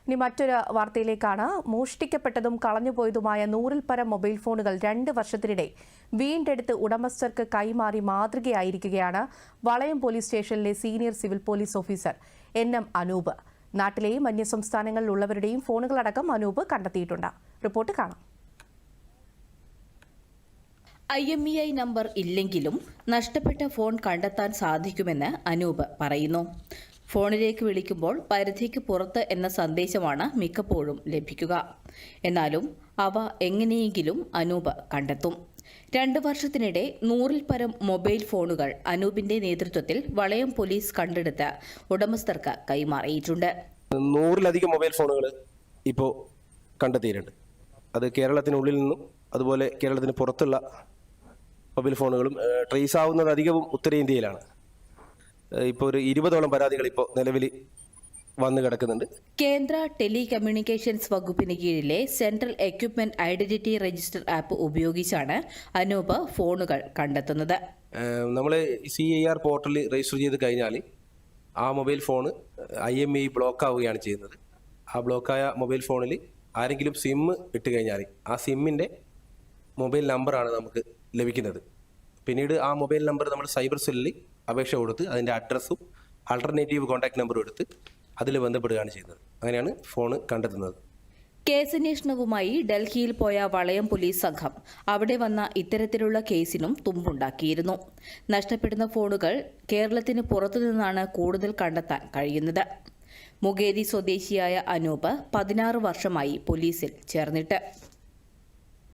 ഇനി മറ്റൊരു വാർത്തയിലേക്കാണ്. മോഷ്ടിക്കപ്പെട്ടതും കളഞ്ഞുപോയതുമായ 100-ൽ പരം മൊബൈൽ ഫോണുകൾ 2 വർഷത്തിനിടെ വീണ്ടെടുത്ത് ഉടമസ്ഥർക്ക് കൈമാറി മാതൃകയായിരിക്കുകയാണ് വളയം പോലീസ് സ്റ്റേഷനിലെ senior civil police officer NM Anoop. നാട്ടിലെയും അന്യസംസ്ഥാനങ്ങളിലുള്ളവരുടെയും ഫോണുകളടക്കം അനൂപ് കണ്ടെത്തിയിട്ടുണ്ട്. റിപ്പോർട്ട് കാണാം. IMEI നമ്പർ ഇല്ലെങ്കിലും നഷ്ടപ്പെട്ട ഫോൺ കണ്ടെത്താൻ സാധിക്കുമെന്ന് അനൂപ് പറയുന്നു. ഫോണിലേക്ക് വിളിക്കുമ്പോൾ പരിധിക്ക് പുറത്ത് എന്ന സന്ദേശമാണ് മിക്കപ്പോഴും ലഭിക്കുക. എന്നാലും അവ എങ്ങനെയെങ്കിലും അനൂപ് കണ്ടെത്തും. 2 വർഷത്തിനിടെ 100-ൽ പരം മൊബൈൽ ഫോണുകൾ അനൂപിന്റെ നേതൃത്വത്തിൽ വളയം പോലീസ് കണ്ടെടുത്ത് ഉടമസ്ഥർക്ക് കൈമാറിയിട്ടുണ്ട്. 100-ലധികം മൊബൈൽ ഫോണുകൾ ഇപ്പോൾ കണ്ടെത്തിയിട്ടുണ്ട്. അത് കേരളത്തിനുള്ളിൽ നിന്നും അതുപോലെ കേരളത്തിന് പുറത്തുള്ള മൊബൈൽ ഫോണുകളും ട്രേസ് ആവുന്നത് അധികവും ഉത്തരേന്ത്യയിലാണ്. ഇപ്പോൾ ഒരു 20ഓളം പരാതികൾ ഇപ്പോൾ നിലവിൽ വന്നു കിടക്കുന്നുണ്ട്. കേന്ദ്ര ടെലികമ്മ്യൂണിക്കേഷൻസ് വകുപ്പിന് കീഴിലെ central equipment identity register app ഉപയോഗിച്ചാണ് അനൂപ് ഫോണുകൾ കണ്ടെത്തുന്നത്. നമ്മൾ CIR പോർട്ടലിൽ രജിസ്റ്റർ ചെയ്ത് കഴിഞ്ഞാൽ ആ മൊബൈൽ ഫോണ് IMEI ബ്ലോക്ക് ആവുകയാണ് ചെയ്യുന്നത്. ആ ബ്ലോക്കായ മൊബൈൽ ഫോണിൽ ആരെങ്കിലും സിം ഇട്ട് കഴിഞ്ഞാൽ ആ സിമ്മിൻ്റെ മൊബൈൽ നമ്പറാണ് നമുക്ക് ലഭിക്കുന്നത്. പിന്നീട് ആ മൊബൈൽ നമ്പർ നമ്മൾ സൈബർ സെല്ലിൽ അപേക്ഷ കൊടുത്ത് അതിൻ്റെ അഡ്രസ്സും ആൾട്ടർനേറ്റീവ് കോൺടാക്ട് നമ്പറും എടുത്ത് അതിൽ ബന്ധപ്പെടുകയാണ് ചെയ്യുന്നത്. അങ്ങനെയാണ് ഫോണ് കണ്ടെത്തുന്നത്. കേസന്വേഷണവുമായി ഡൽഹിയിൽ പോയ വളയം പോലീസ് സംഘം അവിടെ വന്ന ഇത്തരത്തിലുള്ള കേസിനും തുമ്പുണ്ടാക്കിയിരുന്നു. നഷ്ടപ്പെടുന്ന ഫോണുകൾ കേരളത്തിന് പുറത്തുനിന്നാണ് കൂടുതൽ കണ്ടെത്താൻ കഴിയുന്നത്. മുഗേരി സ്വദേശിയായ അനൂപ് 16 വർഷമായി പോലീസിൽ ചേർന്നിട്ട്.